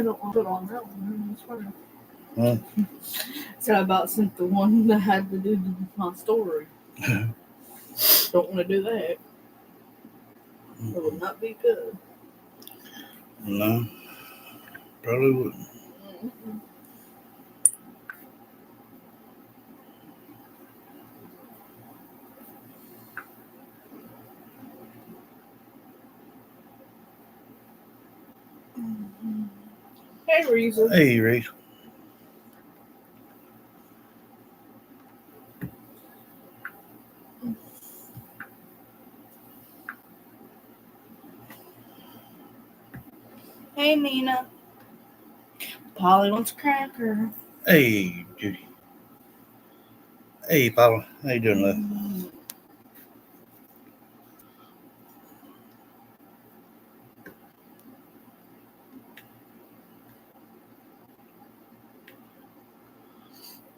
don't want to put on that one. It's funny. Hmm? So I about sent the one that had to do my story. Don't want to do that. It would not be good. No, probably wouldn't. Mm-hmm. Hey, Reason. Hey, Reese. Hey, Nina. Polly wants a cracker. Hey, Judy. Hey, Paula. How you doing, love?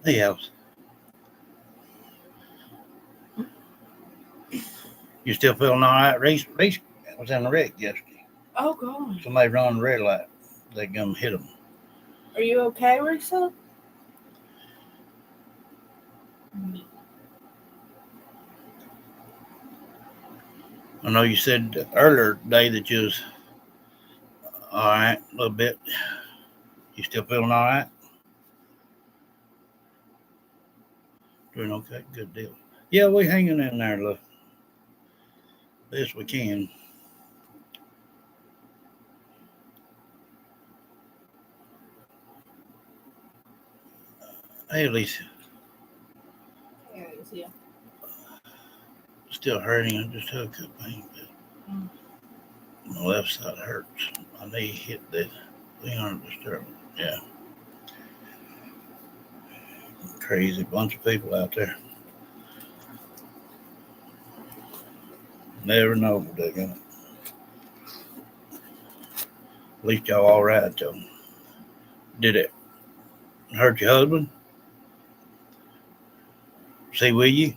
Hey, Alice. You still feeling all right, Reese? Reese was in the wreck yesterday. Oh, God. Somebody run the red light. They gonna hit them. Are you okay, Risa? I know you said earlier today that you was all right a little bit. You still feeling all right? Doing okay? Good deal. Yeah, we hanging in there, look. Best we can. Hey, Lisa. Yeah, yeah. Still hurting. I just took a pain. My left side hurts. My knee hit the thing on the disturbance. Yeah. Crazy bunch of people out there. Never know what they're gonna. At least y'all all right though. Did it hurt your husband? See, will you?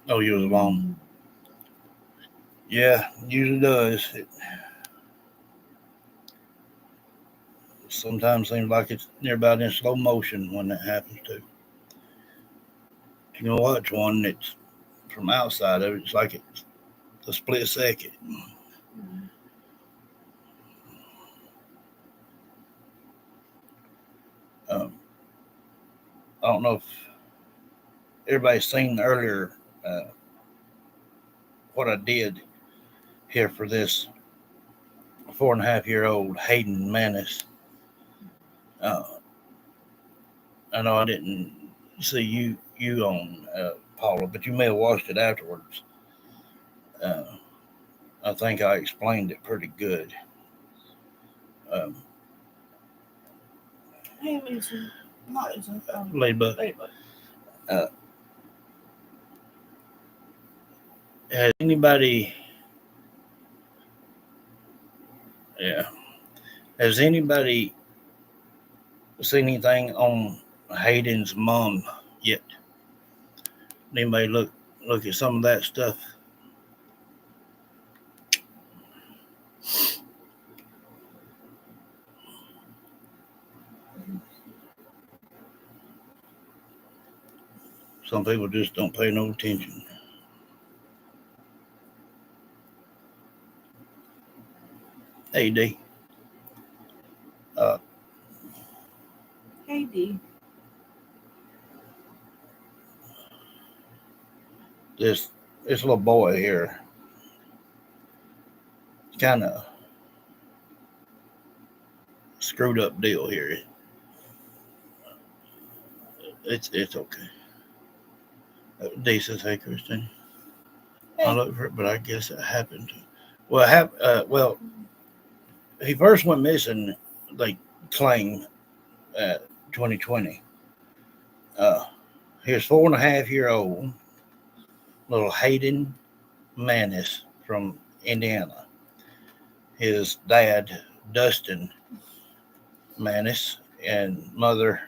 Oh, you was alone. Yeah, usually does. It sometimes seems like it's near about in slow motion when that happens too. You know, watch one that's from outside of it. It's like it's a split second. Um, I don't know if everybody's seen earlier uh, what I did here for this 4.5-year-old Hayden Manis. Uh, I know I didn't see you on Paula, but you may have watched it afterwards. Uh, I think I explained it pretty good. Um, Hey, Lisa. Not Lisa. Ladybug. Uh, has anybody? Yeah. Has anybody seen anything on Hayden's mom yet? Anybody look at some of that stuff? Some people just don't pay no attention. Hey D. Uh, Hey, D. this little boy here, kind of screwed up deal here. It's okay. D says, "Hey, Christine, I looked for it, but I guess it happened." Well, he first went missing. They claim 2020. He was 4.5-year-old little Hayden Manis from Indiana. His dad, Dustin, Manis and mother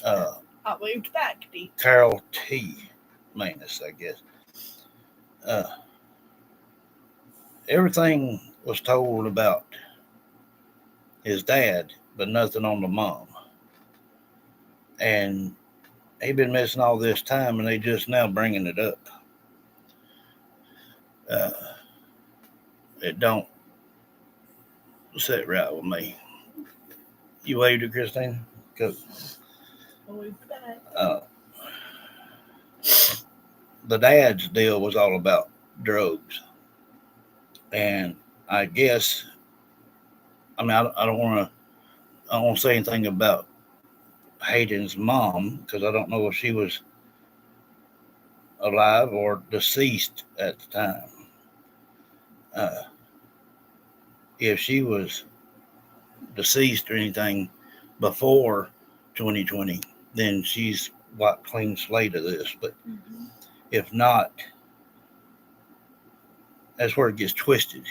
I moved back, Dee. Carol T. Manis, I guess. Everything was told about his dad, but nothing on the mom. And he'd been missing all this time, and they just now bringing it up. It don't sit right with me. You waved it, Christine? Go. I moved back. The dad's deal was all about drugs. And I guess, I mean, I don't want to say anything about Hayden's mom because I don't know if she was alive or deceased at the time. If she was deceased or anything before 2020, then she's wiped clean slate of this. But if not, that's where it gets twisted.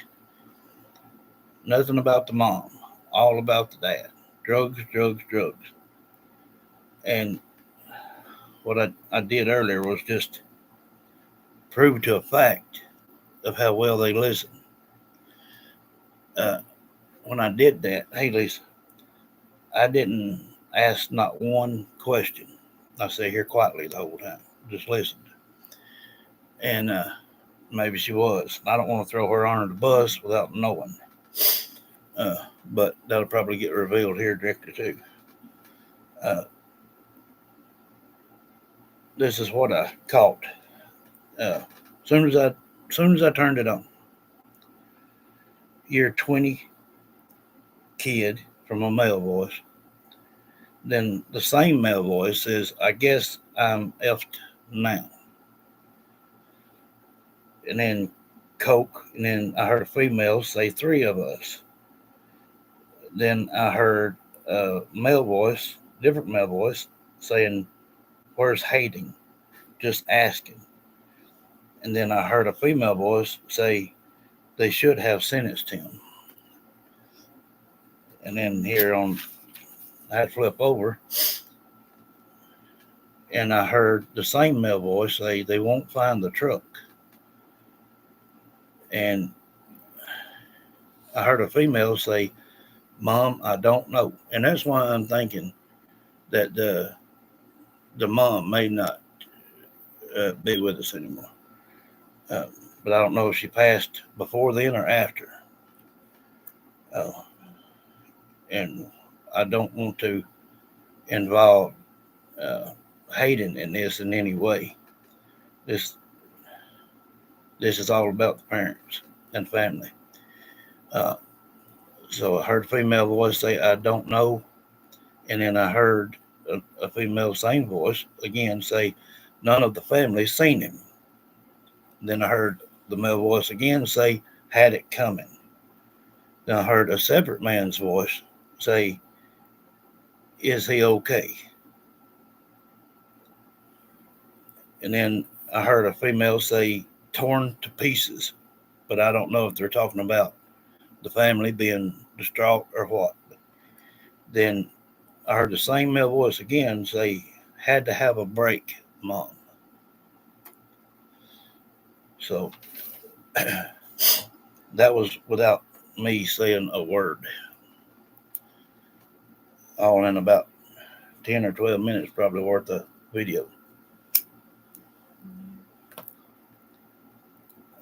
Nothing about the mom, all about the dad. Drugs, drugs, drugs. And what I did earlier was just prove to a fact of how well they listen. When I did that, hey Lisa, I didn't ask not one question. I sat here quietly the whole time, just listened. And maybe she was. I don't want to throw her under the bus without knowing. But that'll probably get revealed here directly too. This is what I caught. Soon as I turned it on, year 20 kid from a male voice. Then the same male voice says, "I guess I'm effed now." And then Coke. And then I heard a female say, "3 of us." Then I heard a male voice, different male voice, saying, "Where's Hayden?" Just asking. And then I heard a female voice say, "They should have sentenced him." And then here on, I had to flip over, and I heard the same male voice say, "They won't find the truck." And I heard a female say, "Mom, I don't know." And that's why I'm thinking that the mom may not be with us anymore. But I don't know if she passed before then or after. And I don't want to involve Hayden in this in any way. This is all about the parents and family. So I heard a female voice say, "I don't know." And then I heard a female same voice again say, "None of the family seen him." Then I heard the male voice again say, "Had it coming." Then I heard a separate man's voice say, "Is he okay?" And then I heard a female say, "Torn to pieces." But I don't know if they're talking about the family being distraught or what. But then I heard the same male voice again say, "Had to have a break, Mom." So that was without me saying a word. All in about 10 or 12 minutes, probably worth of video.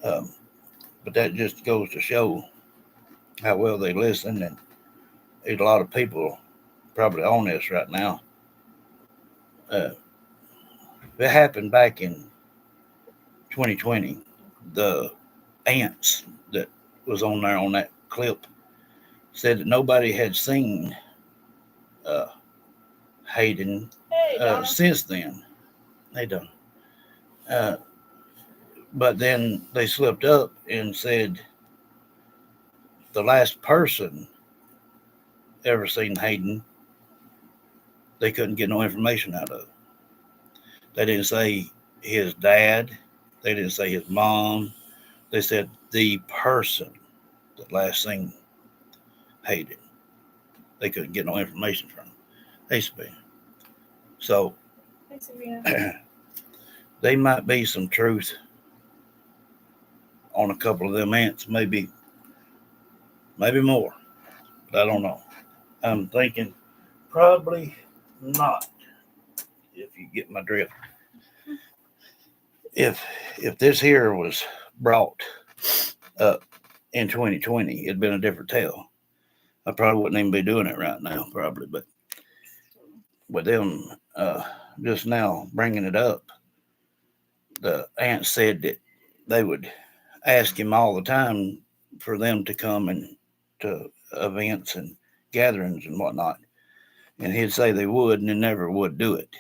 But that just goes to show how well they listen. And there's a lot of people probably on this right now. It happened back in 2020. The ants that was on there on that clip said that nobody had seen Hayden since then. They done. But then they slipped up and said the last person ever seen Hayden, they couldn't get no information out of. They didn't say his dad. They didn't say his mom. They said the person that last seen Hayden. they couldn't get no information from them. They used to be. So they might be some truth on a couple of them ants, maybe more, but I don't know. I'm thinking probably not, if you get my drift. If this here was brought up in 2020, it'd been a different tale. I probably wouldn't even be doing it right now, probably. But with them just now bringing it up, the aunt said that they would ask him all the time for them to come and to events and gatherings and whatnot, and he'd say they would, and they never would do it.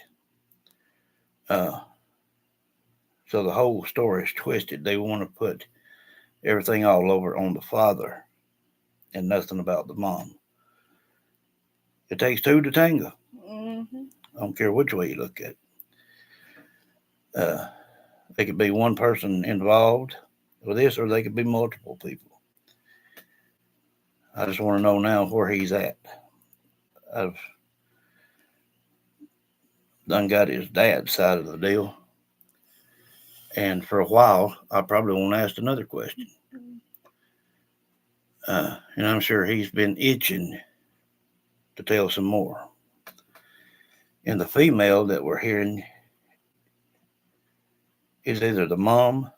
So the whole story is twisted. They want to put everything all over on the father and nothing about the mom. It takes two to tango. Mm-hmm. I don't care which way you look at it. They could be one person involved with this, or they could be multiple people. I just want to know now where he's at. I've done got his dad's side of the deal. And for a while, I probably won't ask another question. And I'm sure he's been itching to tell some more. And the female that we're hearing is either the mom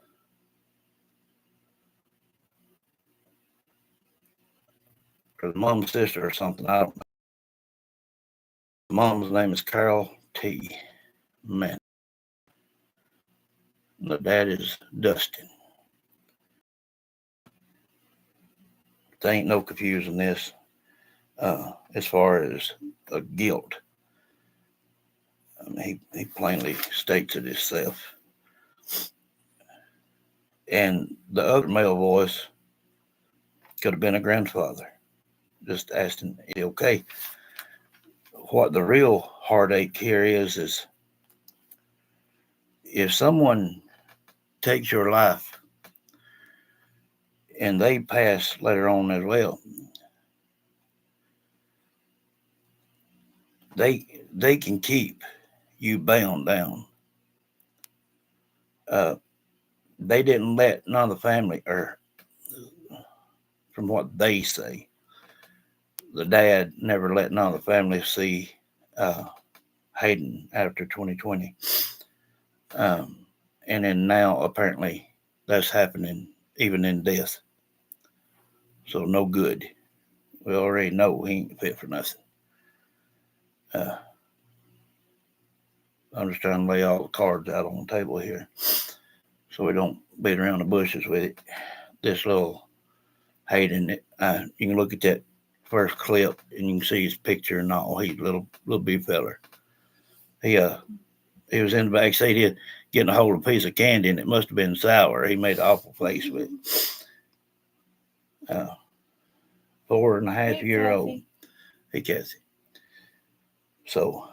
or the mom's sister or something. I don't know. The mom's name is Carol T. Man. The dad is Dustin. There ain't no confusing this as far as guilt. I mean, he plainly states it himself. And the other male voice could have been a grandfather, just asking, okay. What the real heartache here is if someone takes your life and they pass later on as well, they can keep you bound down. They didn't let none of the family, or from what they say, the dad never let none of the family see Hayden after 2020. And then now apparently that's happening even in death. So no good. We already know he ain't fit for nothing. I'm just trying to lay all the cards out on the table here so we don't beat around the bushes with it. This little Hayden, you can look at that first clip and you can see his picture and all. He's a little big feller. He was in the back seat. He getting a hold of a piece of candy and it must have been sour. He made an awful face with it. 4.5-year-old. Hey, Kathy. So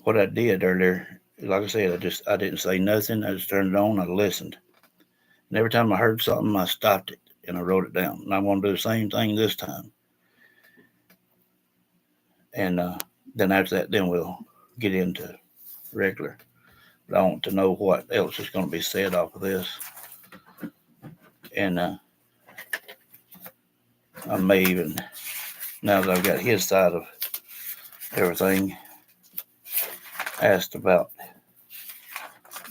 what I did earlier, like I said, I didn't say nothing. I just turned it on. I listened. And every time I heard something, I stopped it and I wrote it down. And I'm going to do the same thing this time. And then after that, then we'll get into regular. But I want to know what else is going to be said off of this. And I may even, now that I've got his side of everything, asked about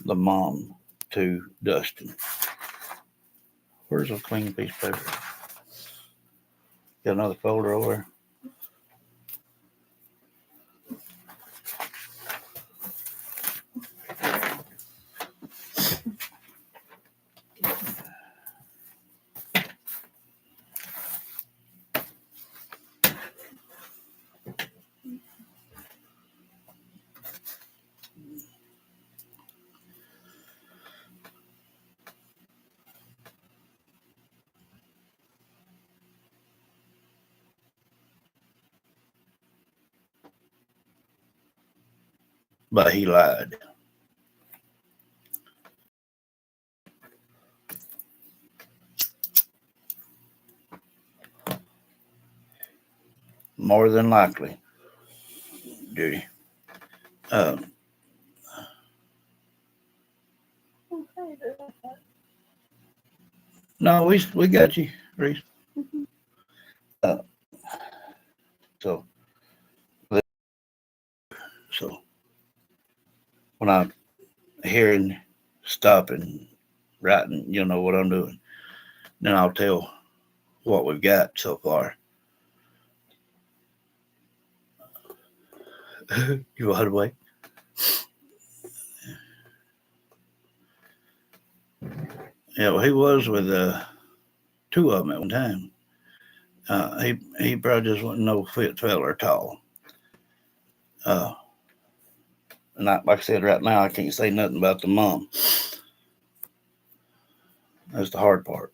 the mom to Dustin. Where's a clean piece of paper? Got another folder over there? But he lied. more than likely, Judy. No, we got you, Reese. Uh, so so when I'm hearing, stopping, writing, you'll know what I'm doing. Then I'll tell what we've got so far. You wide awake? Yeah, well, he was with two of them at one time. He probably just wasn't no fit fella at all. Uh, and like I said, right now I can't say nothing about the mom. That's the hard part.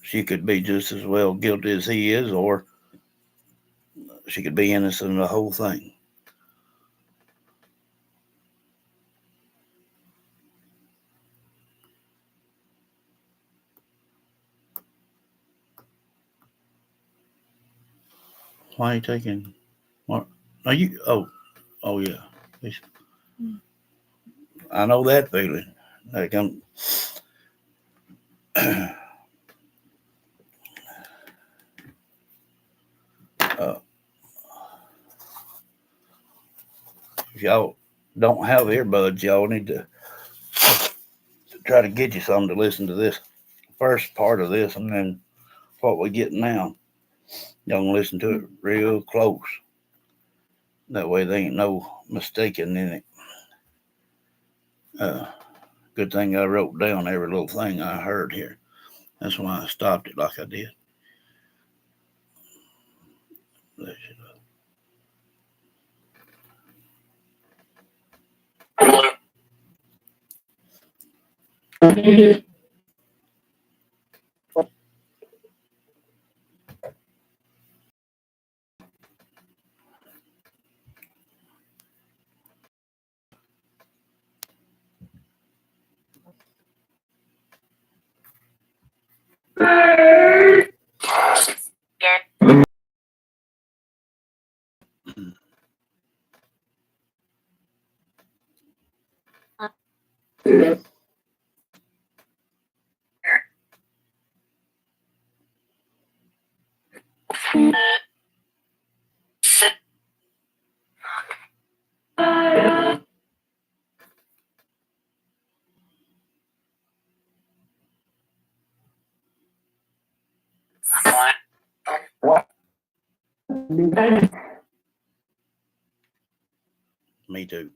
She could be just as well guilty as he is, or she could be innocent in the whole thing. Why are you taking what? Are you? Oh yeah. I know that feeling. Like I'm. If y'all don't have earbuds, y'all need to try to get you some to listen to this first part of this, and then what we get now. Y'all can listen to it real close. That way there ain't no mistaking in it. Good thing I wrote down every little thing I heard here. That's why I stopped it like I did. Me too.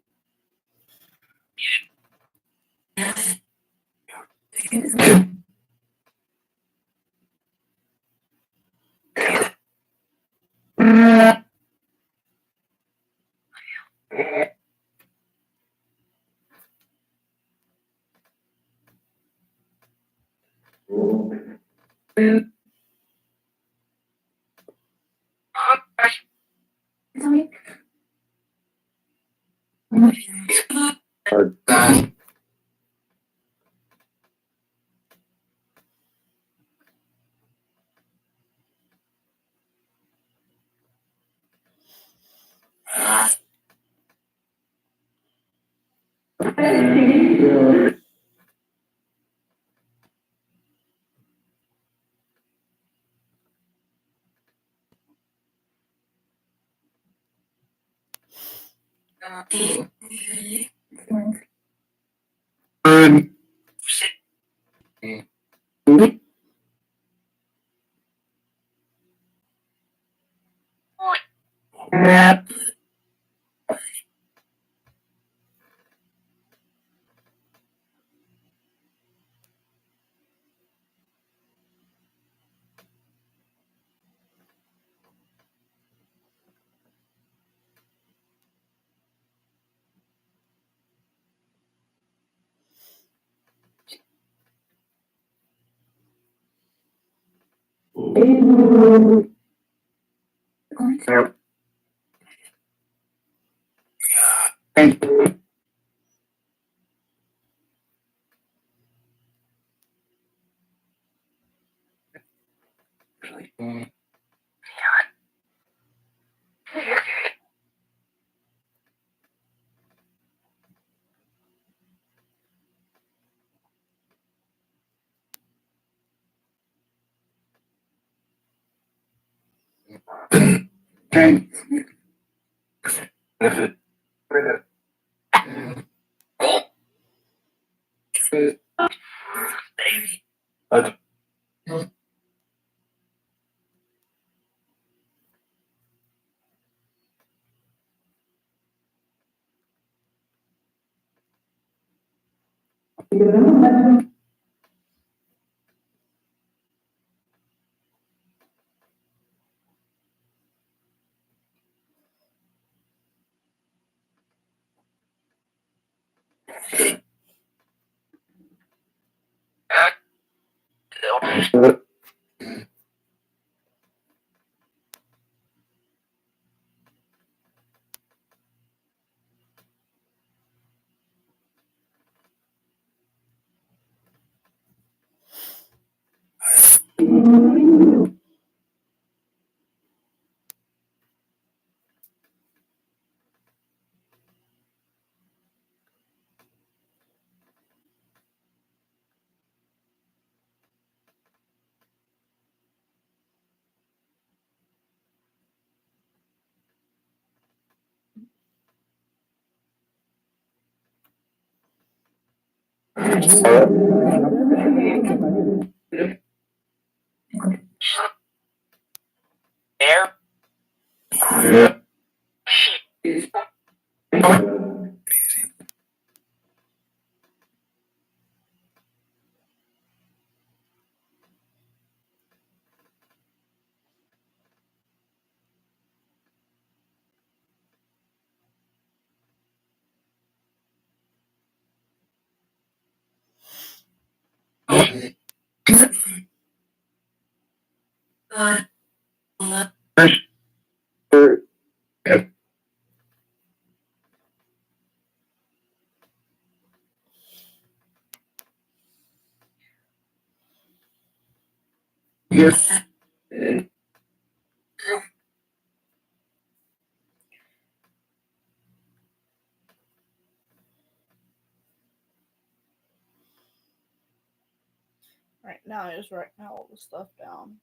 Right now, I just writing all the stuff down.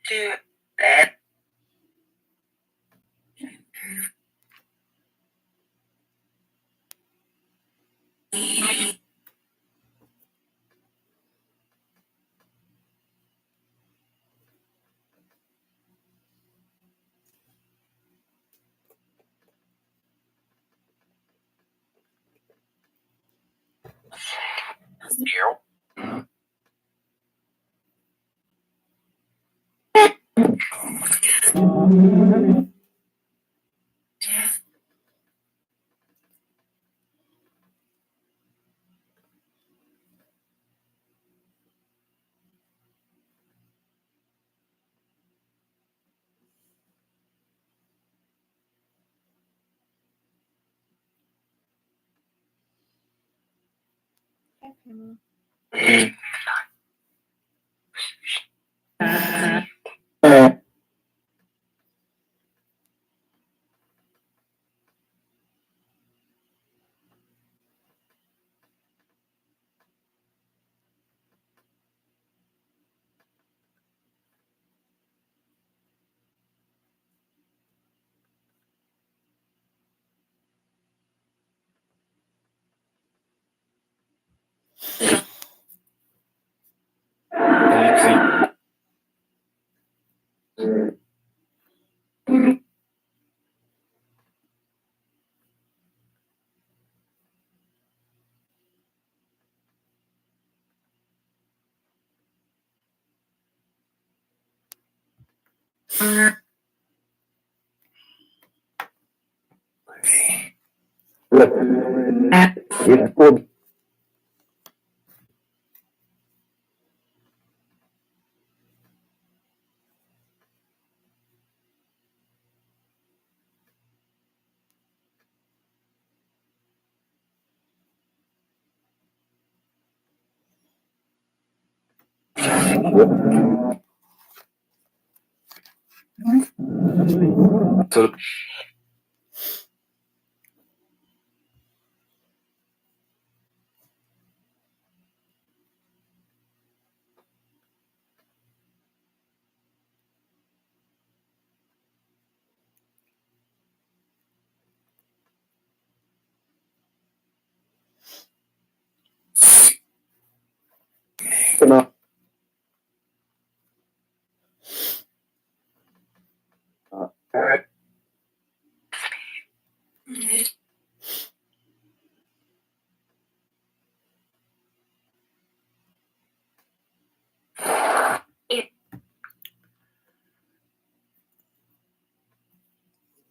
Okay,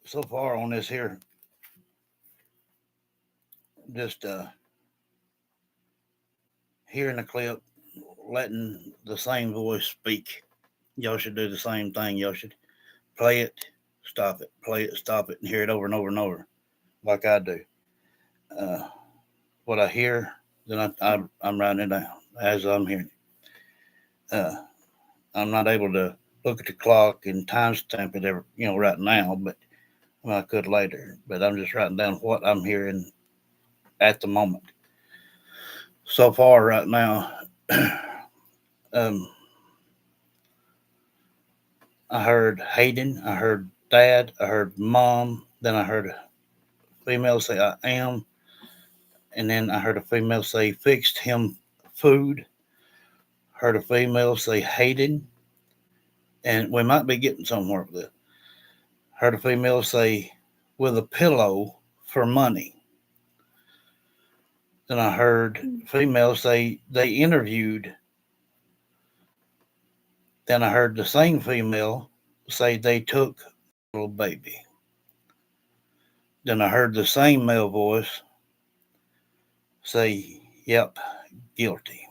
So far on this here, just hearing the clip, letting the same voice speak. Y'all should do the same thing. Y'all should play it, play it, stop it, and hear it over and over and over, like I do. What I hear, then I'm writing it down as I'm hearing it. I'm not able to look at the clock and timestamp it ever, right now, but I could later. But I'm just writing down what I'm hearing at the moment. So far, right now, I heard Hayden, I heard Dad, I heard Mom, then I heard a female say I am, and then I heard a female say fixed him food, heard a female say Hayden, and we might be getting somewhere with it. Heard a female say with a pillow for money. Then I heard females say they interviewed. Then I heard the same female say they took a little baby. Then I heard the same male voice say, yep, guilty.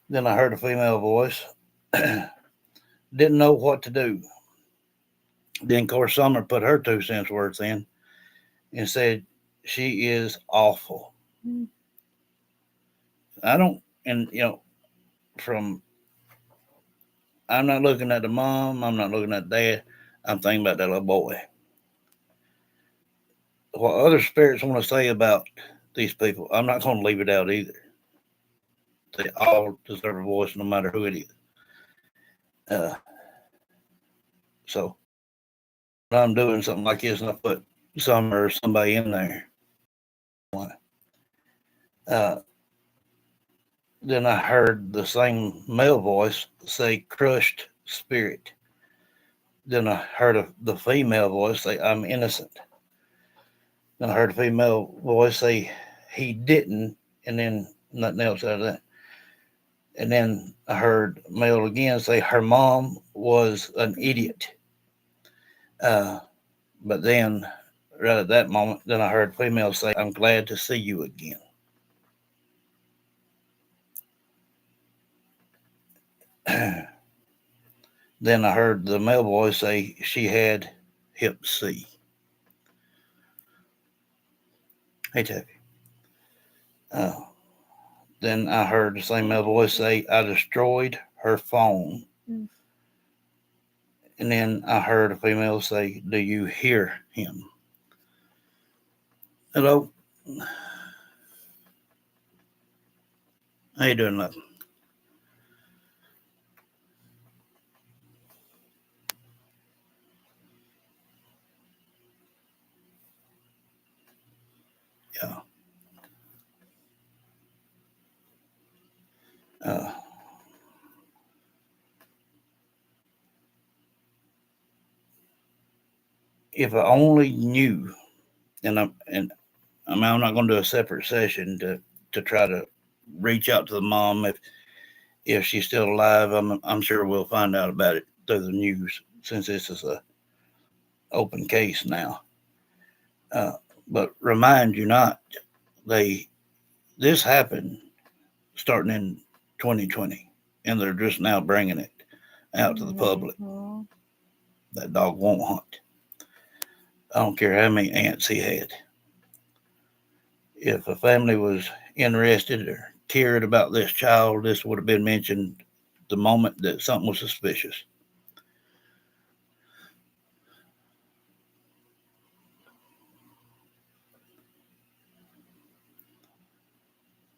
Then I heard a female voice, didn't know what to do. Then, of course, Summer put her 2 cents worth in and said, she is awful. I don't, and, from, I'm not looking at the mom, I'm not looking at dad, I'm thinking about that little boy. What other spirits want to say about these people, I'm not going to leave it out either. They all deserve a voice, no matter who it is. So I'm doing something like this, and I put Summer or somebody in there. Then I heard the same male voice say crushed spirit. Then I heard the female voice say, I'm innocent. Then I heard a female voice say, he didn't, and then nothing else out of that. And then I heard male again say, her mom was an idiot. But then, right at that moment, then I heard female say, I'm glad to see you again. Then I heard the male voice say she had hep C. Hey, Taffy. Then I heard the same male voice say, I destroyed her phone. And then I heard a female say, do you hear him? Hello. How you doing, love? Yeah. If I only knew, and I'm not going to do a separate session to try to reach out to the mom if she's still alive. I'm sure we'll find out about it through the news, since this is a open case now. But remind you not, this happened starting in 2020, and they're just now bringing it out to the public. That dog won't hunt. I don't care how many ants he had. If a family was interested or cared about this child, this would have been mentioned the moment that something was suspicious.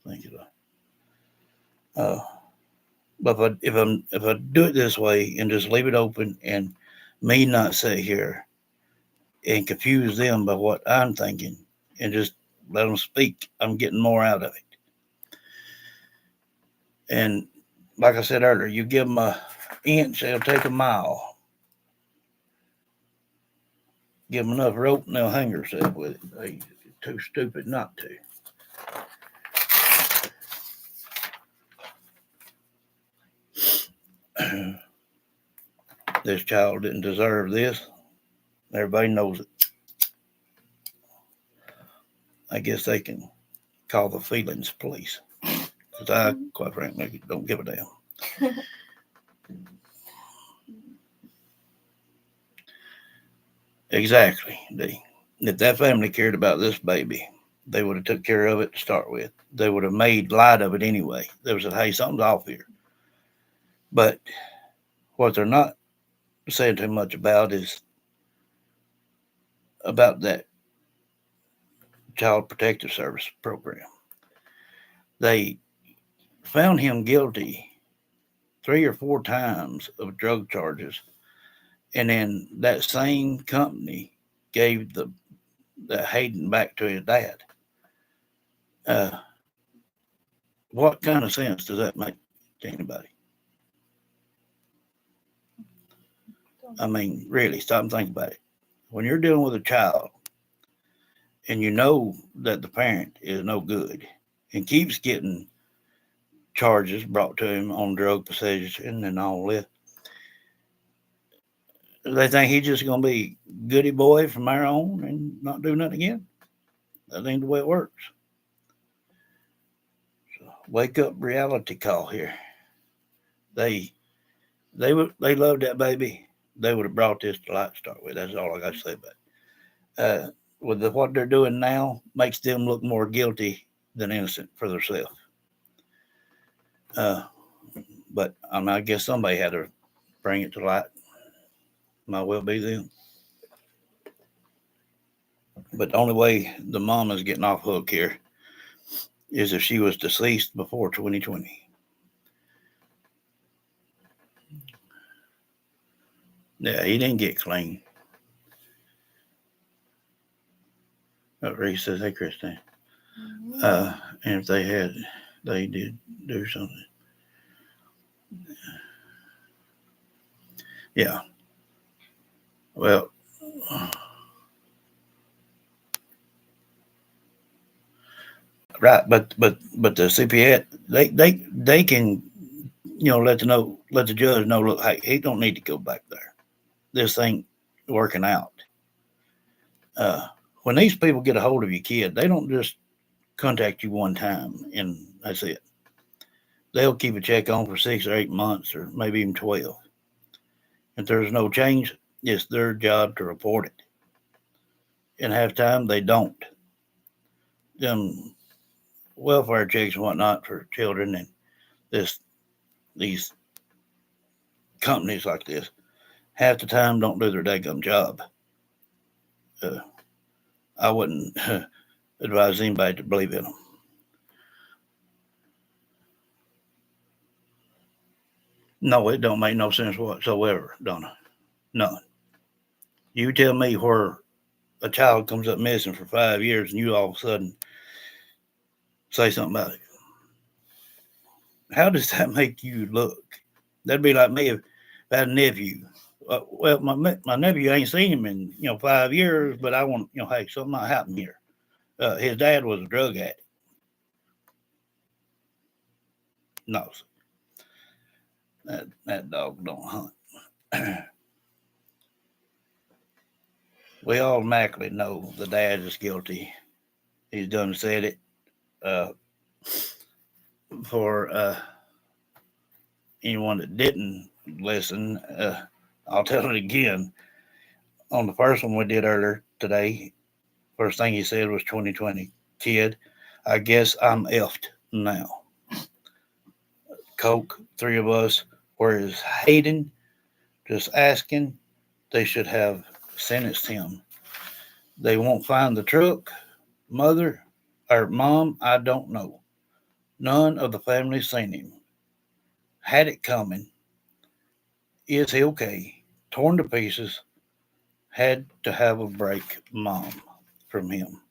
Thank you. But if I do it this way and just leave it open and me not sit here and confuse them by what I'm thinking and just let them speak, I'm getting more out of it. And like I said earlier, you give them an inch, they'll take a mile. Give them enough rope and they'll hang themselves with it. They're too stupid not to. This child didn't deserve this. Everybody knows it. I guess they can call the feelings police. Because I, quite frankly, don't give a damn. Exactly, D. If that family cared about this baby, they would have took care of it to start with. They would have made light of it anyway. They would have said, hey, something's off here. But what they're not saying too much about is about that Child Protective Service program. They found him guilty 3 or 4 times of drug charges, and then that same company gave the Hayden back to his dad. What kind of sense does that make to anybody? I mean, really, stop and think about it. When you're dealing with a child and you know that the parent is no good and keeps getting charges brought to him on drug possession and all this, they think he's just going to be goody boy from there on and not do nothing again. That ain't the way it works. So, wake up reality call here. They loved that baby. They would have brought this to light to start with. That's all I got to say about it. With what they're doing now, makes them look more guilty than innocent for themselves. But I guess somebody had to bring it to light. Might well be them. But the only way the mom is getting off hook here is if she was deceased before 2020. Yeah, he didn't get clean. Reese says, hey, Christine. And if they did do something. Yeah. Well, right, but the CPS they can let the judge know, look, hey, he don't need to go back there. This ain't working out. When these people get a hold of your kid, they don't just contact you one time and that's it. They'll keep a check on for 6 or 8 months or maybe even 12. If there's no change, it's their job to report it. And half time they don't. Them welfare checks and whatnot for children and these companies like this, half the time don't do their daggum job. I wouldn't advise anybody to believe in them. No, it don't make no sense whatsoever, Donna. None. You tell me where a child comes up missing for 5 years and you all of a sudden say something about it. How does that make you look? That'd be like me if I had a nephew. Well, my nephew ain't seen him in 5 years, but I want hey, something might happen here. His dad was a drug addict. No, that dog don't hunt. We automatically know the dad is guilty. He's done said it. For anyone that didn't listen, I'll tell it again. On the first one we did earlier today, first thing he said was 2020. Kid, I guess I'm effed now. Coke, 3 of us, Whereas Hayden, just asking, they should have sentenced him. They won't find the truck, mother or mom, I don't know. None of the family seen him. Had it coming. Is he okay? Torn to pieces. Had to have a break, mom, from him.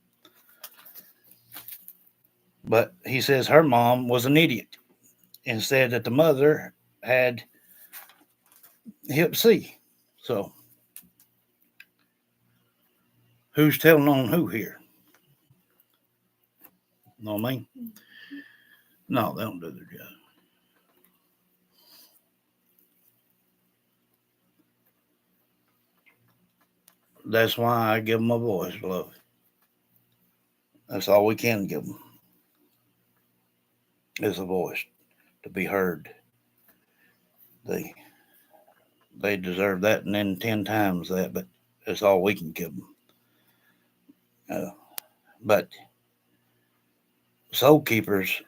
But he says her mom was an idiot and said that the mother had hip C. So who's telling on who here? Know what I mean? No, they don't do their job. That's why I give them a voice, beloved. That's all we can give them is a voice to be heard. They they deserve that and then 10 times that, but that's all we can give them. But soul keepers,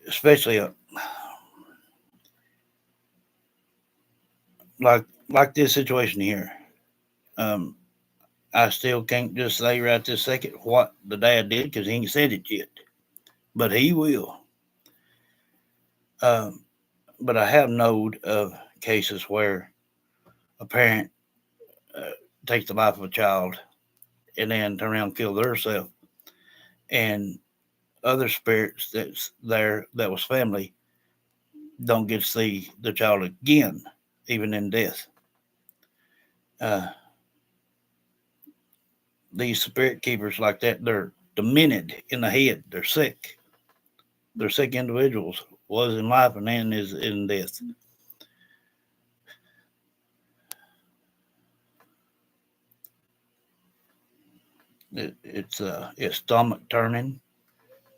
especially like this situation here, um, I still can't just say right this second what the dad did because he ain't said it yet, but he will. Um, but I have known of cases where a parent uh, takes the life of a child and then turn around and kill themselves, and other spirits that's there that was family don't get to see the child again, even in death. Uh, these spirit keepers like that, they're demented in the head. They're sick. They're sick individuals. Was in life and then is in death. It's stomach turning.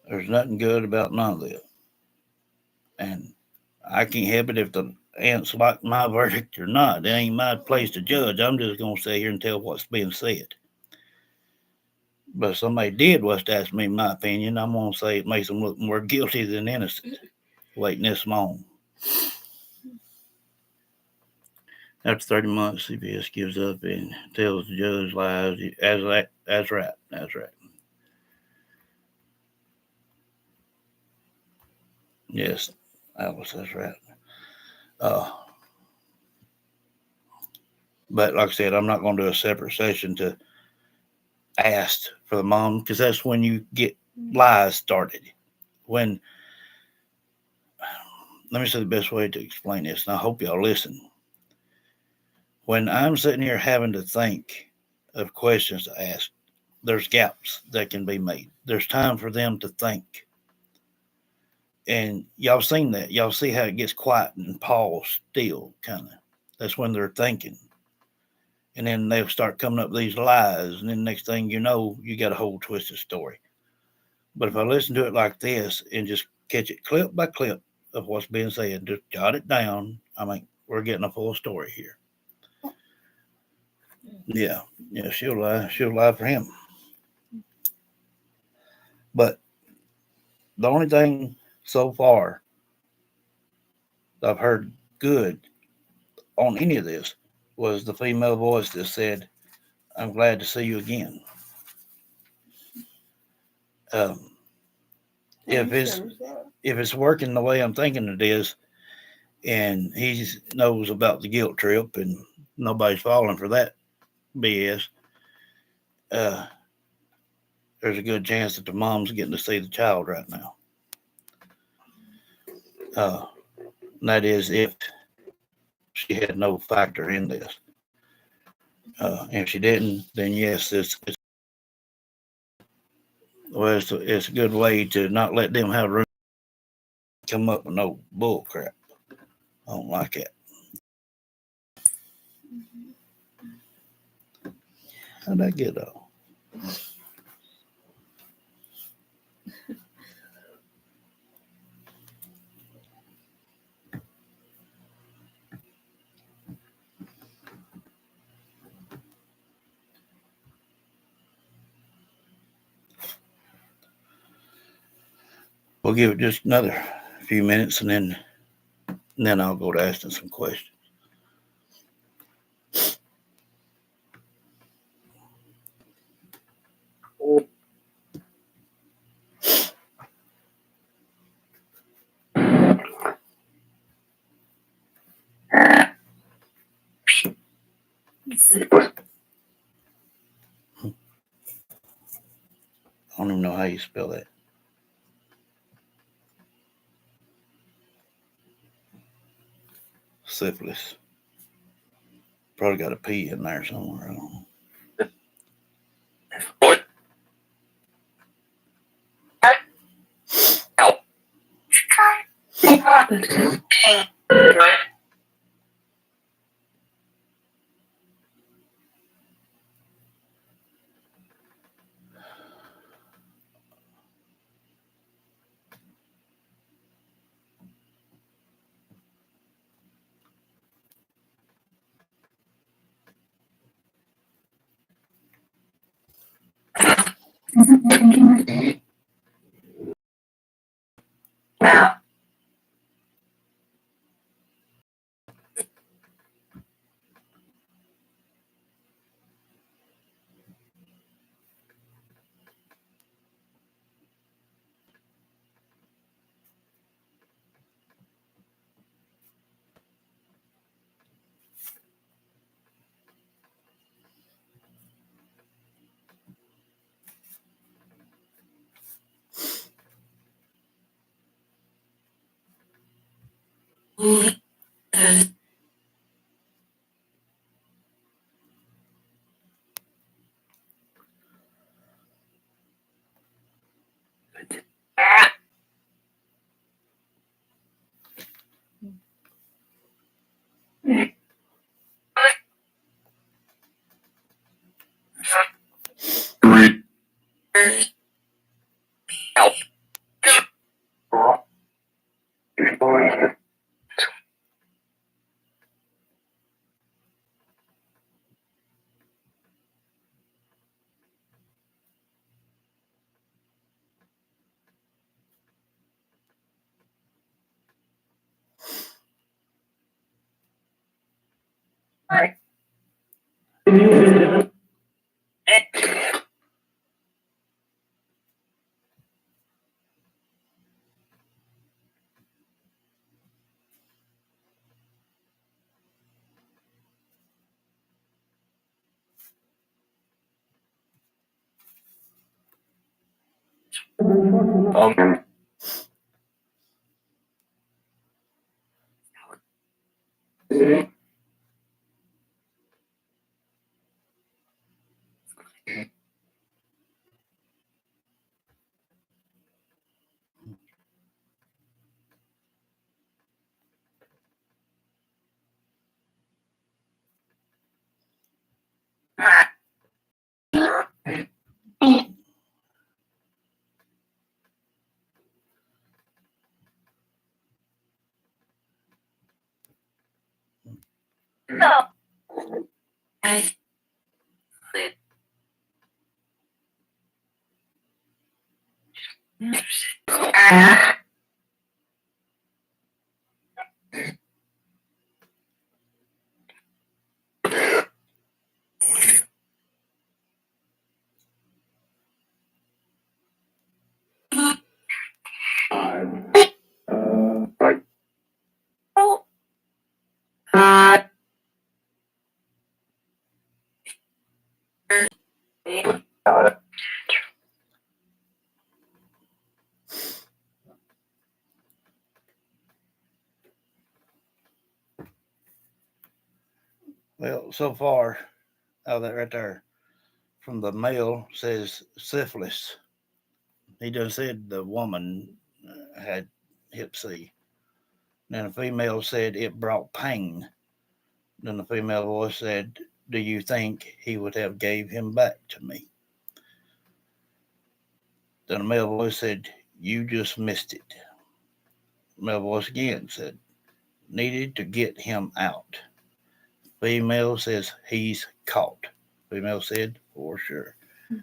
There's nothing good about none of this, and I can't help it if the ants like my verdict or not. It ain't my place to judge. I'm just gonna sit here and tell what's being said. But if somebody did was to ask me my opinion, I'm gonna say it makes them look more guilty than innocent. Waiting this long. After 30 months, CPS gives up and tells the judge lies. That's right. That's right. Yes, Alice, that's right. Uh, but like I said, I'm not going to do a separate session to ask for the mom because that's when you get lies started. When let me say the best way to explain this, and I hope y'all listen. When I'm sitting here having to think of questions to ask, there's gaps that can be made. There's time for them to think. And y'all seen that. Y'all see how it gets quiet and pause still, kind of. That's when they're thinking. And then they'll start coming up with these lies. And then next thing you know, you got a whole twisted story. But if I listen to it like this and just catch it clip by clip of what's being said, just jot it down, I mean, we're getting a full story here. Yeah, yeah, she'll lie. She'll lie for him. But the only thing so far I've heard good on any of this was the female voice that said, I'm glad to see you again. Um, if it's working the way I'm thinking it is, and he knows about the guilt trip and nobody's falling for that BS, uh, there's a good chance that the mom's getting to see the child right now. Uh, that is if she had no factor in this. If she didn't, then yes, it's a good way to not let them have room to come up with no bull crap. I don't like it. How'd I get off? We'll give it just another few minutes and then And then I'll go to asking some questions. I don't even know how you spell that. Syphilis. Probably got a P in there somewhere. I don't know. Well, so far, out of that right there, from the male says syphilis. He done said the woman had hep C. Then the female said it brought pain. Then the female voice said, "Do you think he would have gave him back to me?" Then the male voice said, "You just missed it." The male voice again said, "Needed to get him out." Female says, "He's caught." Female said, "For sure."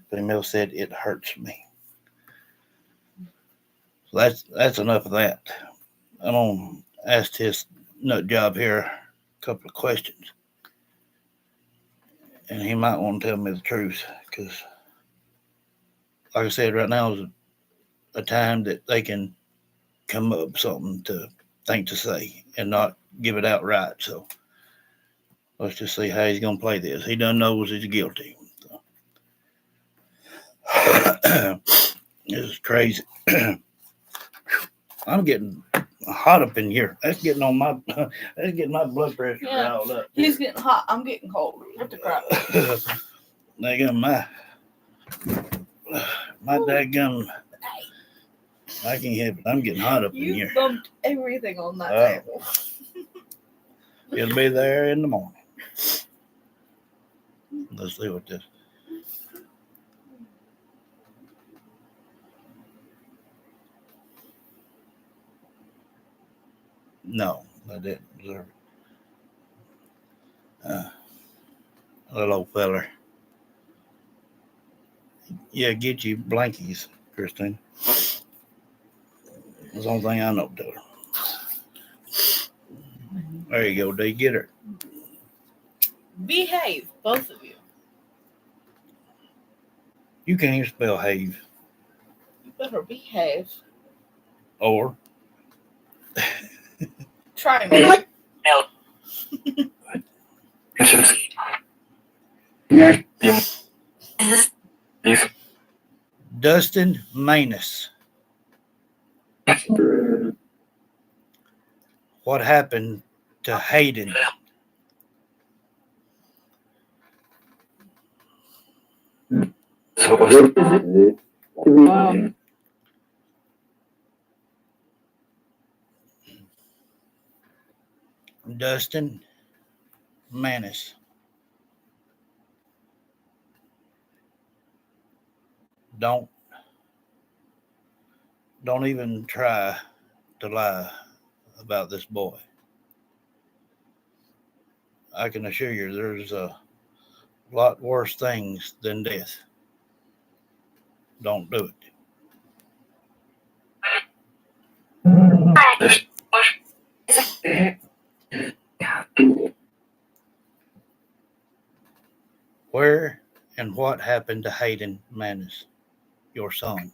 Female said, "It hurts me." So that's enough of that. I'm gonna ask his nut job here a couple of questions, and he might want to tell me the truth because, like I said, right now is a time that they can come up with something to think to say and not give it out. So let's just see how he's gonna play this. He done knows he's guilty. So. This is crazy. I'm getting hot up in here. That's getting on my that's getting my blood pressure riled up. He's getting hot. I'm getting cold. What the crap? They got my dadgum. I can't help it. I'm getting hot up in here. You bumped everything on that table. It'll be there in the morning. Let's see what this. No, I didn't deserve it. Little old feller. Yeah, get you blankies, Christine. That's the only thing I know to her. There you go, D. Get her. Behave, both of you. You can't even spell have. You better behave. Or. Try me. Dustin Manus. What happened to Hayden? Dustin Manus. Don't even try to lie about this boy. I can assure you there's a lot worse things than death. Don't do it. Where and what happened to Hayden Manus, your son?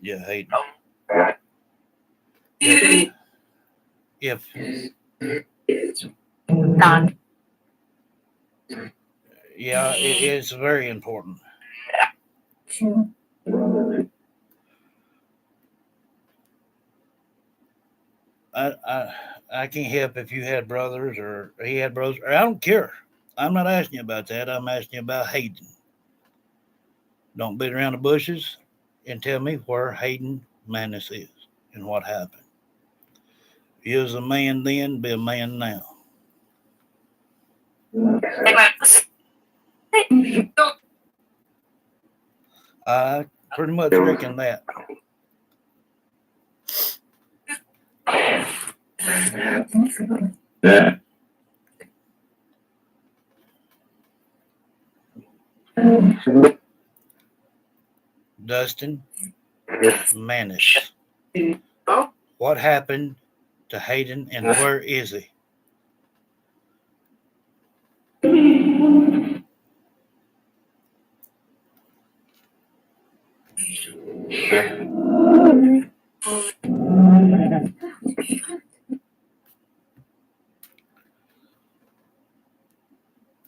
Yeah, Hayden. If yeah, it's very important. I can't help if you had brothers or he had brothers. Or I don't care. I'm not asking you about that. I'm asking you about Hayden. Don't beat around the bushes and tell me where Hayden Manus is and what happened. If he was a man then, be a man now. I pretty much reckon that. Dustin Manus. What happened to Hayden and where is he?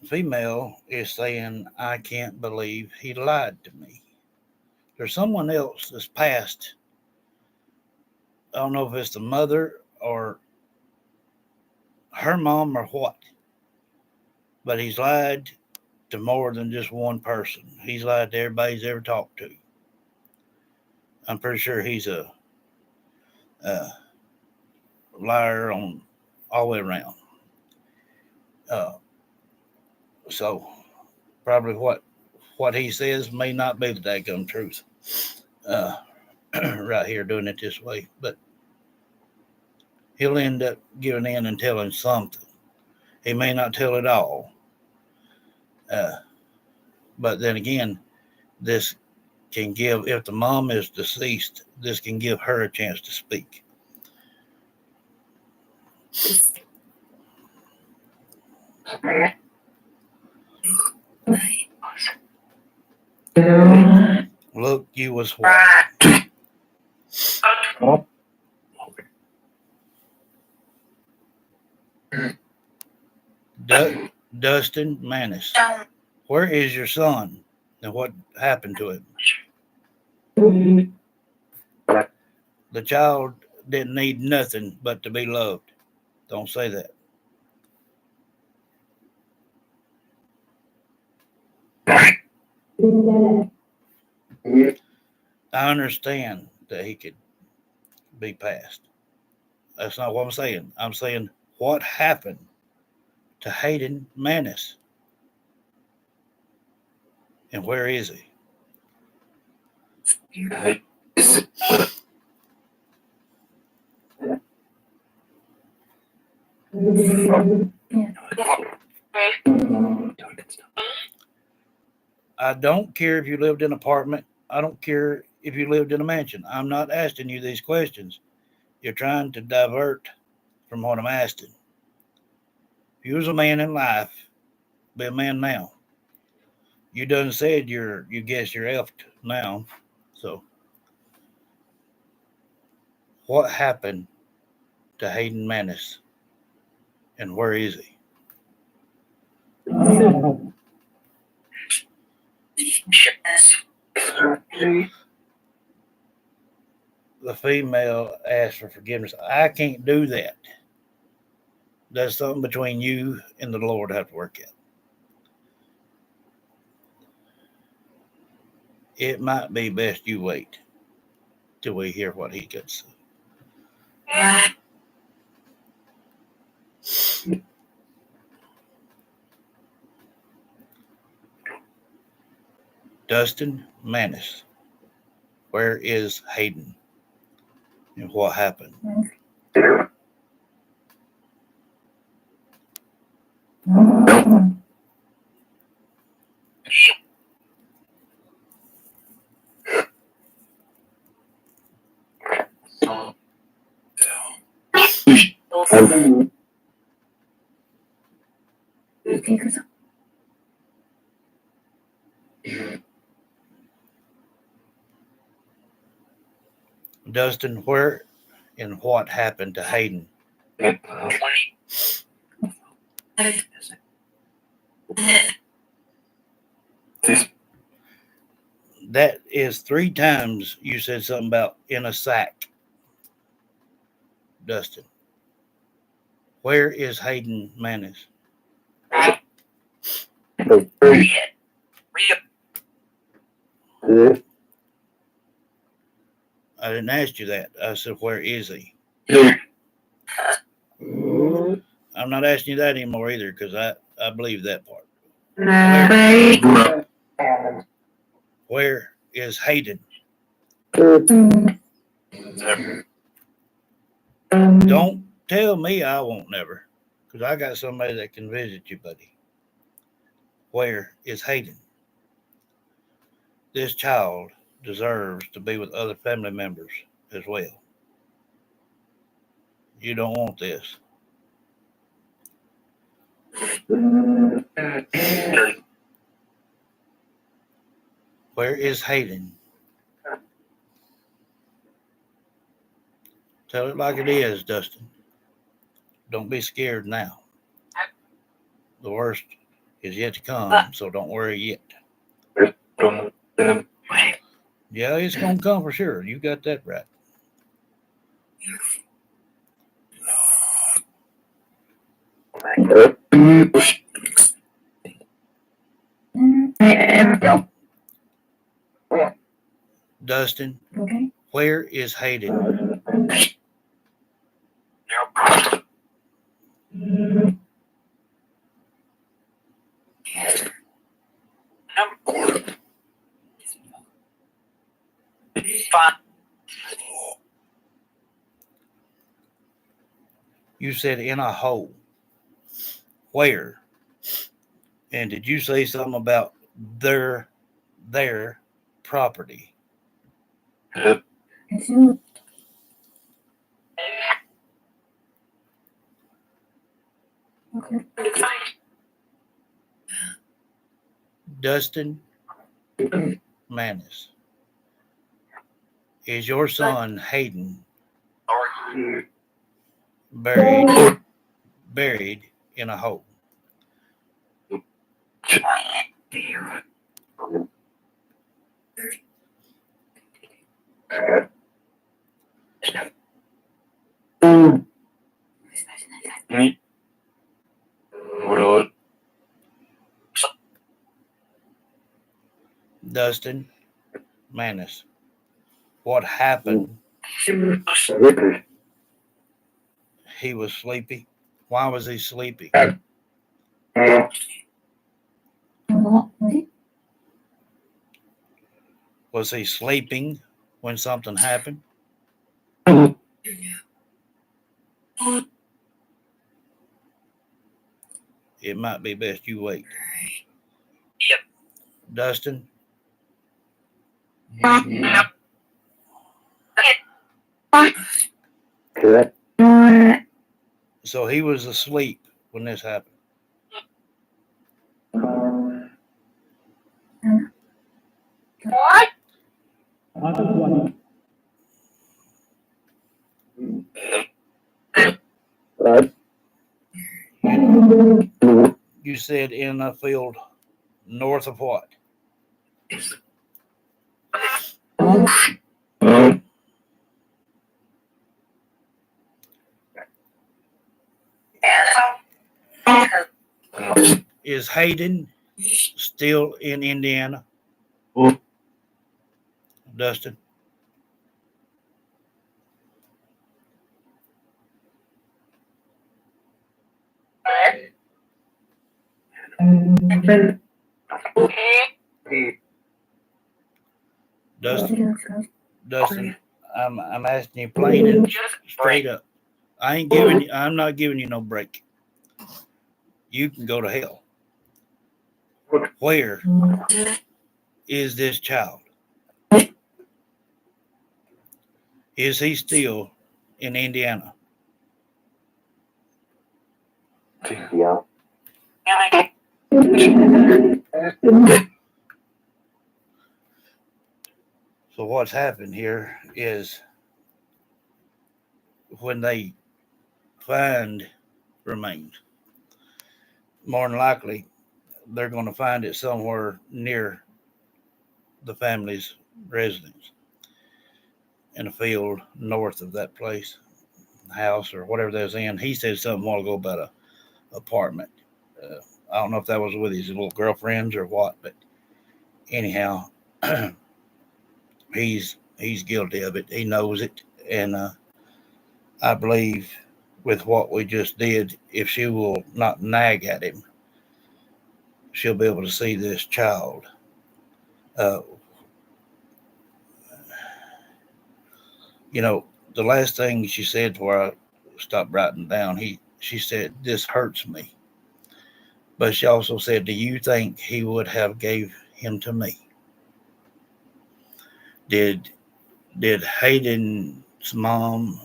Female is saying, I can't believe he lied to me. There's someone else that's passed. I don't know if it's the mother or her mom or what, but he's lied to more than just one person. He's lied to everybody he's ever talked to. I'm pretty sure he's a liar on all the way around. So probably what he says may not be the daggum truth. Right here doing it this way, but he'll end up giving in and telling something. He may not tell it all. But then again, this can give, if the mom is deceased, this can give her a chance to speak. Look, you was what? Dustin Manis. Where is your son? And what happened to him? The child didn't need nothing but to be loved. Don't say that. I understand that he could be passed. That's not what I'm saying. I'm saying what happened to Hayden Manis? And where is he? I don't care if you lived in an apartment. I don't care if you lived in a mansion. I'm not asking you these questions. You're trying to divert from what I'm asking. If you was a man in life, be a man now. You done said you guess you're effed now. So what happened to Hayden Manis? And where is he? The female asked for forgiveness. I can't do that. That's something between you and the Lord have to work out. It might be best you wait till we hear what he got to say. Dustin Manis, where is Hayden? And what happened? Dustin, where and what happened to Hayden? That is 3 times you said something about in a sack. Dustin, where is Hayden Manis? I didn't ask you that. I said, where is he? I'm not asking you that anymore either because I believe that part. Where is Hayden? Don't tell me I won't never, because I got somebody that can visit you, buddy. Where is Hayden? This child deserves to be with other family members as well. You don't want this. Where is Hayden? Tell it like it is, Dustin. Don't be scared now. The worst is yet to come, so don't worry yet. Yeah, it's going to come for sure. You got that right. Dustin, where is Hayden? You said in a hole. Where? And did you say something about their property? Dustin Manis, is your son Hayden buried in a hole? Dustin Manis, what happened? He was sleepy. Why was he sleepy? Was he sleeping when something happened? It might be best you wait. Dustin? So he was asleep when this happened. You said in a field north of what? Is Hayden still in Indiana? Dustin? Dustin, I'm asking you plain and straight up. I'm not giving you no break. You can go to hell. Where is this child? Is he still in Indiana? So what's happened here is when they find remains, more than likely they're going to find it somewhere near the family's residence in a field north of that place, house or whatever that's in. He said something a while ago about a apartment. I don't know if that was with his little girlfriends or what, but anyhow, he's guilty of it. He knows it, and I believe with what we just did, if she will not nag at him, she'll be able to see this child. Uh, the last thing she said before I stopped writing down, she said, "This hurts me." But she also said, "Do you think he would have gave him to me?" Did Hayden's mom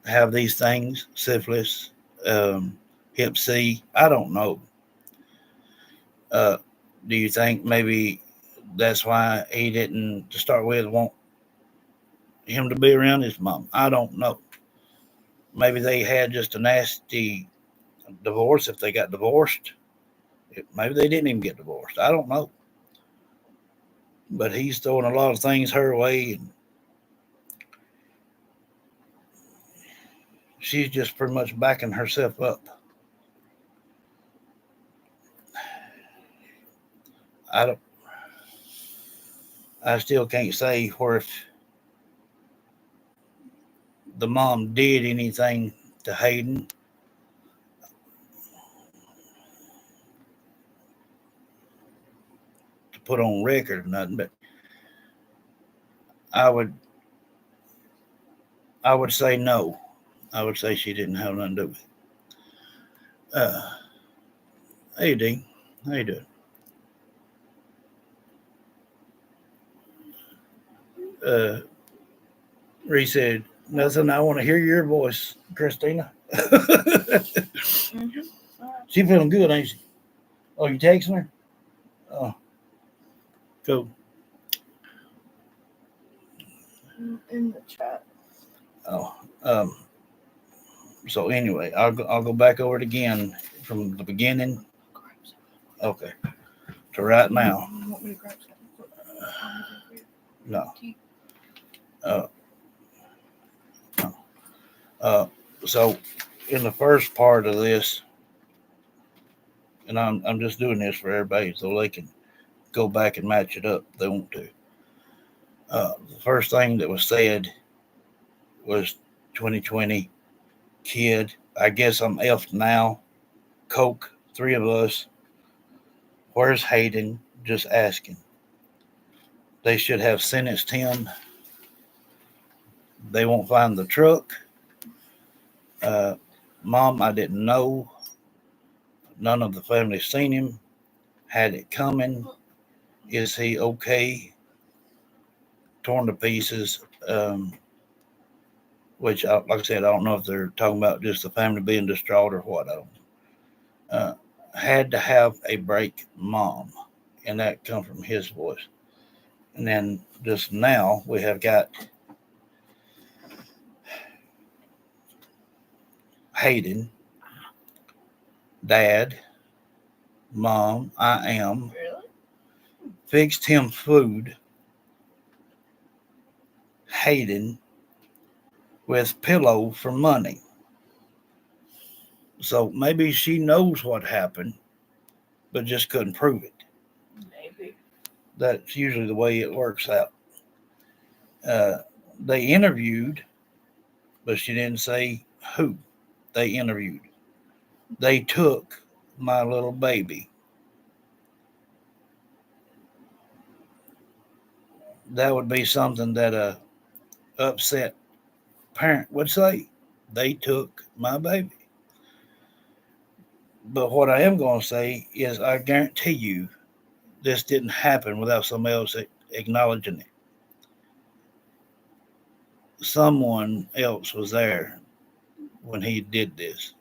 have these things? Syphilis, Hep C? I don't know. Uh, do you think maybe that's why he didn't, to start with, want him to be around his mom? I don't know. Maybe they had just a nasty divorce if they got divorced. Maybe they didn't even get divorced. I don't know. But he's throwing a lot of things her way, and she's just pretty much backing herself up. I don't. I still can't say where if the mom did anything to Hayden. To put on record or nothing, but I would say no. I would say she didn't have nothing to do with it. Hey, D. How you doing? Uh, Ree said, nothing. I want to hear your voice, Christina. Mm-hmm. She feeling good, ain't she? Oh, you texting her? Oh, cool. In the chat. Oh, so anyway, I'll go back over it again from the beginning. Okay, to right now. You want me to grab something? No. Uh, no. So in the first part of this, and I'm just doing this for everybody so they can go back and match it up if they want to. The first thing that was said was 2020 kid. I guess I'm effed now. Coke, three of us. Where's Hayden? Just asking. They should have sentenced him. They won't find the truck. Uh, Mom, I didn't know. None of the family seen him. Had it coming. Is he okay? Torn to pieces. Which, like I said, I don't know if they're talking about just the family being distraught or what. I don't know. Had to have a break, Mom. And that come from his voice. And then just now we have got Hayden, Dad, Mom, I am, Really? fixed him food, Hayden, with pillow for money. So maybe she knows what happened, but just couldn't prove it. Maybe. That's usually the way it works out. Uh, they interviewed, but she didn't say who they interviewed. They took my little baby. That would be something that a upset parent would say. They took my baby. But what I am going to say is, I guarantee you, this didn't happen without somebody else acknowledging it. Someone else was there when he did this.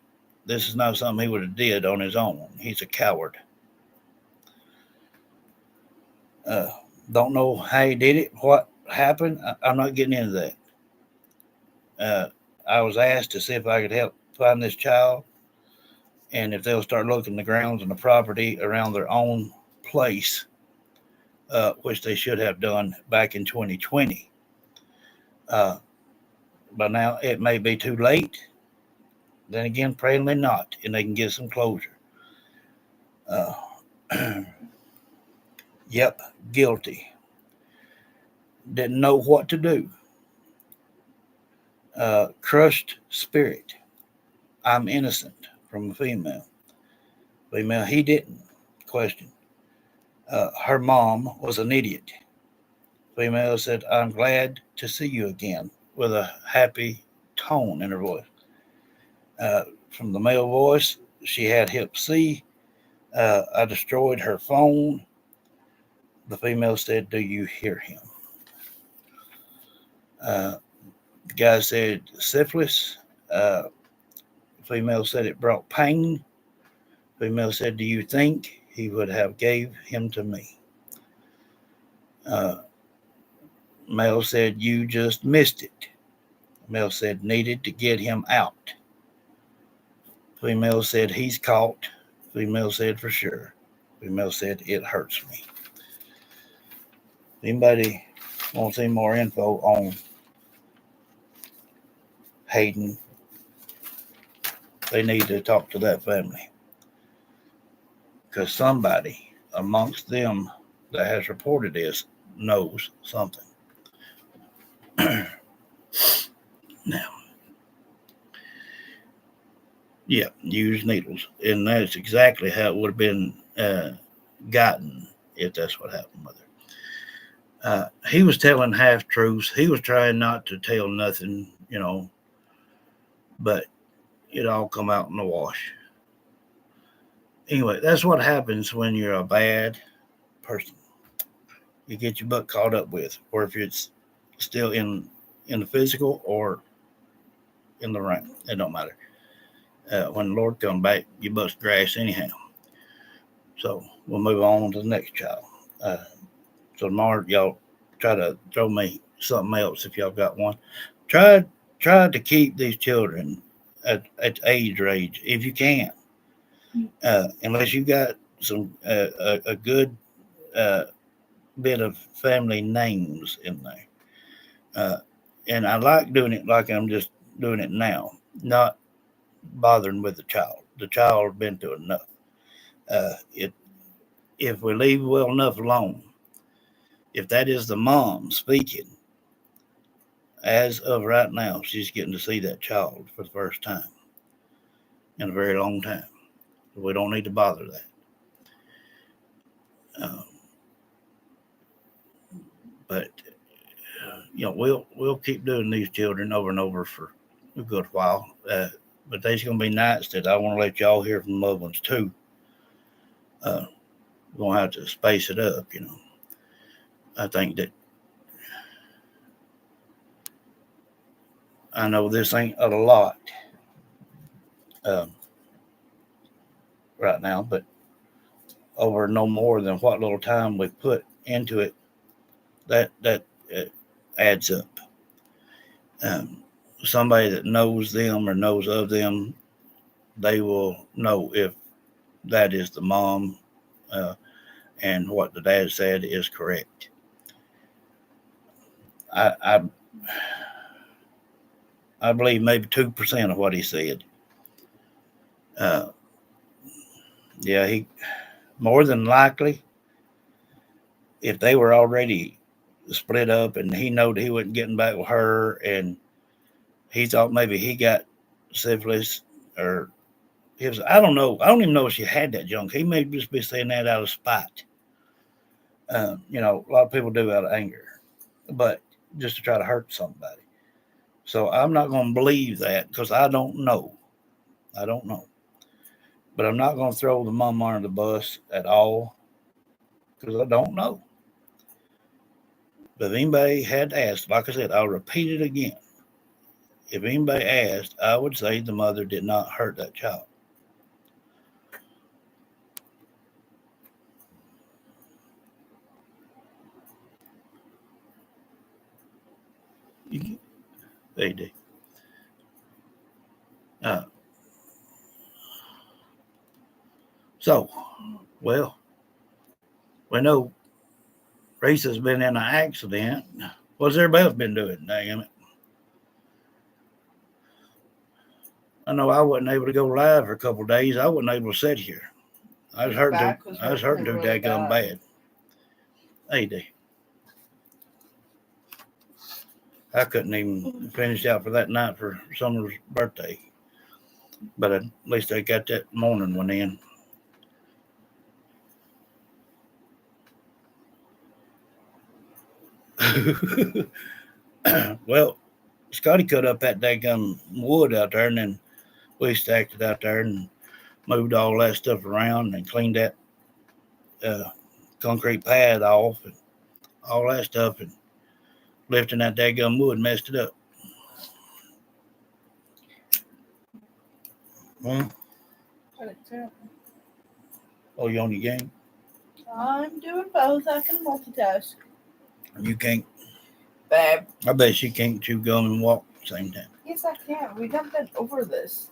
This is not something he would have did on his own. He's a coward. Uh, don't know how he did it, what happened. I'm not getting into that. Uh, I was asked to see if I could help find this child, and if they'll start looking the grounds and the property around their own place, which they should have done back in 2020. Uh, by now, it may be too late. Then again, probably not, and they can get some closure. Uh, yep, guilty. Didn't know what to do. Crushed spirit. I'm innocent from a female. Female, he didn't. Question. Her mom was an idiot. Female said, I'm glad to see you again, with a happy tone in her voice. From the male voice, she had hip C. I destroyed her phone. The female said, do you hear him? The guy said, syphilis. Uh, Female said it brought pain. Female said, do you think he would have gave him to me? Uh, Male said, you just missed it. Male said, needed to get him out. Female said, he's caught. Female said, for sure. Female said, it hurts me. Anybody want to see more info on Hayden? They need to talk to that family, because somebody amongst them that has reported this knows something. Now, yeah, use needles, and that's exactly how it would have been gotten if that's what happened with her. He was telling half truths. He was trying not to tell nothing, but it all come out in the wash. Anyway, that's what happens when you're a bad person. You get your butt caught up with, or if it's still in the physical or in the realm, it don't matter. When the Lord come back, you bust grass anyhow. So we'll move on to the next child. So tomorrow, y'all try to throw me something else if y'all got one. Try try to keep these children at age range if you can, unless you got some a good uh, bit of family names in there. Uh, and I like doing it like I'm just doing it now, not bothering with the child. The child been through enough. It if we leave well enough alone, if that is the mom speaking, as of right now, she's getting to see that child for the first time in a very long time. We don't need to bother that. Um, but we'll keep doing these children over and over for a good while. But there's going to be nights that I want to let y'all hear from loved ones too. We're going to have to space it up. I think that I know this ain't a lot um, right now, but over no more than what little time we put into it, that adds up. Um, Somebody that knows them or knows of them, they will know if that is the mom, uh, and what the dad said is correct. I I, I believe maybe 2% of what he said. Uh, yeah, he more than likely, if they were already split up and he knowed he wasn't getting back with her, and he thought maybe he got syphilis or I don't know. I don't even know if she had that junk. He may just be saying that out of spite. A lot of people do out of anger, but just to try to hurt somebody. So I'm not going to believe that because I don't know. I don't know. But I'm not going to throw the mom under the bus at all because I don't know. But if anybody had asked, like I said, I'll repeat it again. If anybody asked, I would say the mother did not hurt that child. They did. Uh, so, well, we know Reese has been in an accident. What's everybody else been doing? Damn it. I know I wasn't able to go live for a couple of days. I wasn't able to sit here. I was hurting too daggum bad. Hey, I couldn't even finish out for that night for Summer's birthday. But at least I got that morning one in. Well, Scotty cut up that daggum wood out there, and then we stacked it out there and moved all that stuff around and cleaned that uh, concrete pad off and all that stuff, and lifting that daggum wood messed it up. Hmm? Oh, you on your game? I'm doing both. I can multitask. You can't. Babe. I bet she can't chew gum and walk at the same time. Yes, I can. We have been over this.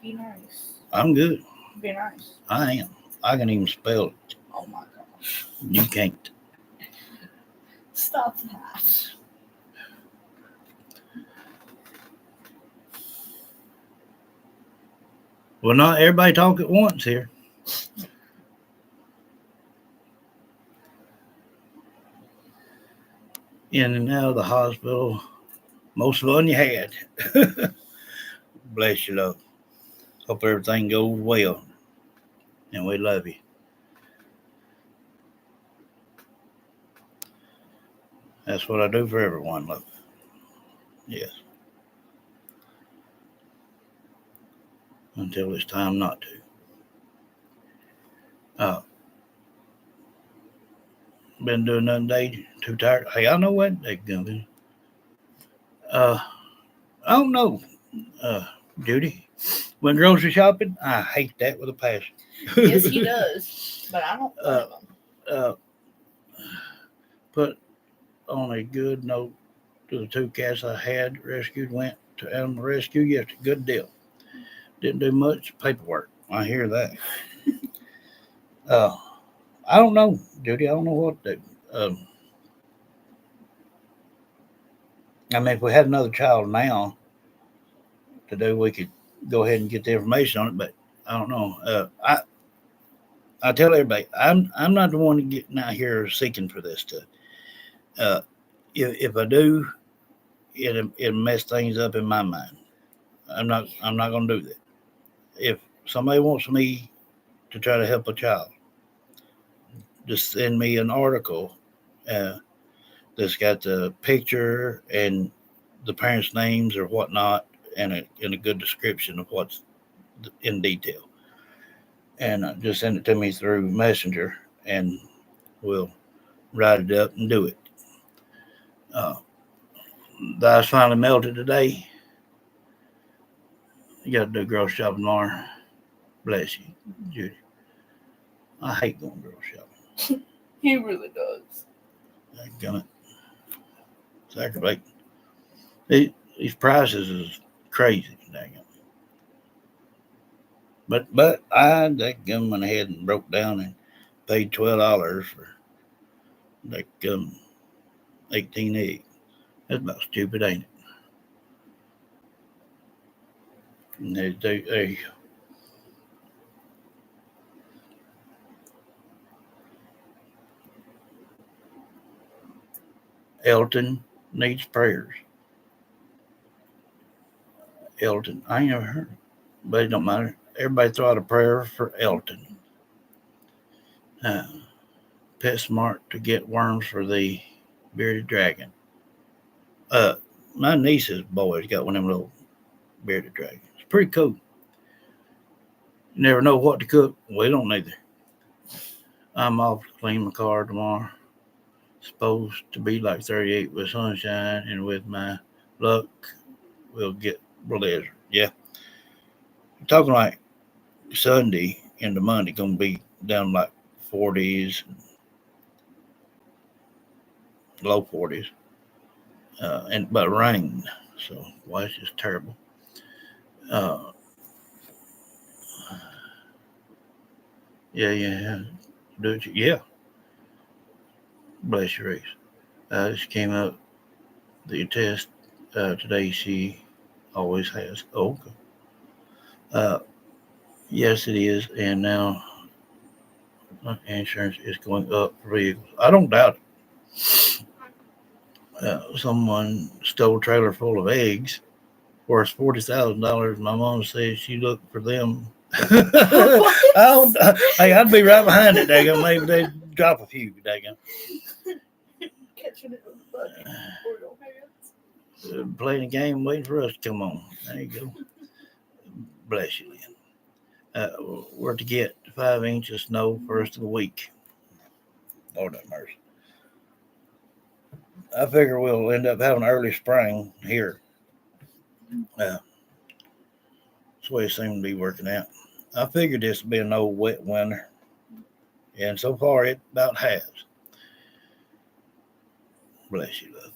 Be nice. I'm good. Be nice. I am. I can even spell it. Oh my gosh. You can't. Stop that. Well, not everybody talk at once here. In and out of the hospital. Most fun you had. Bless you, love. Hope everything goes well. And we love you. That's what I do for everyone, love. Yes. until it's time not to. Been doing nothing today. Too tired. Hey, I know what they gonna be. I don't know, Judy. When grocery shopping, I hate that with a passion. Yes, he does. But I don't blame him. Put on a good note to the 2 cats I had rescued. Went to animal rescue yesterday. Good deal. Didn't do much paperwork. I hear that. I don't know, Judy. I don't know what to do. I mean, if we had another child now to do, we could go ahead and get the information on it. But I don't know. I tell everybody, I'm not the one getting out here seeking for this stuff. If I do, it'll mess things up in my mind. I'm not gonna do that. If somebody wants me to try to help a child, just send me an article that's got the picture and the parents' names or whatnot, and a good description of what's in detail, and just send it to me through Messenger, and we'll write it up and do it. The ice finally melted today. You got to do grocery shopping tomorrow. Bless you, Judy. I hate going grocery shopping. He really does. Dadgummit. Sacrifice. These prices is crazy. Dang it. But I went ahead and broke down and paid $12 for 18 eggs. That's about stupid, ain't it? And they Elton needs prayers. Elton, I ain't never heard of it, but it don't matter. Everybody throw out a prayer for Elton. PetSmart to get worms for the bearded dragon. My niece's boy's got one of them little bearded dragons. It's pretty cool. You never know what to cook. We don't either. I'm off to clean my car tomorrow. Supposed to be like 38 with sunshine, and with my luck, we'll get blizzard. Yeah. Talking like Sunday into Monday, gonna be down like 40s, low 40s, but rain. So why it's just terrible. Yeah. Do it. Yeah. Bless your race. She came up the test today. She always has. Oh, okay. Yes, it is. And now insurance is going up for vehicles. I don't doubt it. Someone stole a trailer full of eggs worth $40,000. My mom says she looked for them. Hey, I'd be right behind it, daggum. Maybe they'd drop a few, daggum. Catching it with the bucket for your hands. Playing a game, waiting for us to come on. There you go. Bless you, Lynn. We're to get 5 inches of snow first of the week. Lord have mercy. I figure we'll end up having early spring here. That's the way it seems to be working out. I figured this would be an old wet winter, and so far it about has. Bless you, love.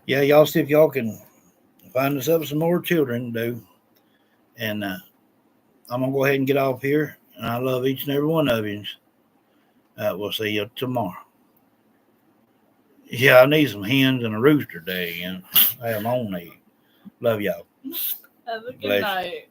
Yeah, y'all see if y'all can find us up some more children to do. And I'm going to go ahead and get off here. And I love each and every one of you. We'll see you tomorrow. Yeah, I need some hens and a rooster today. And I am on these. Love y'all. Have a good night.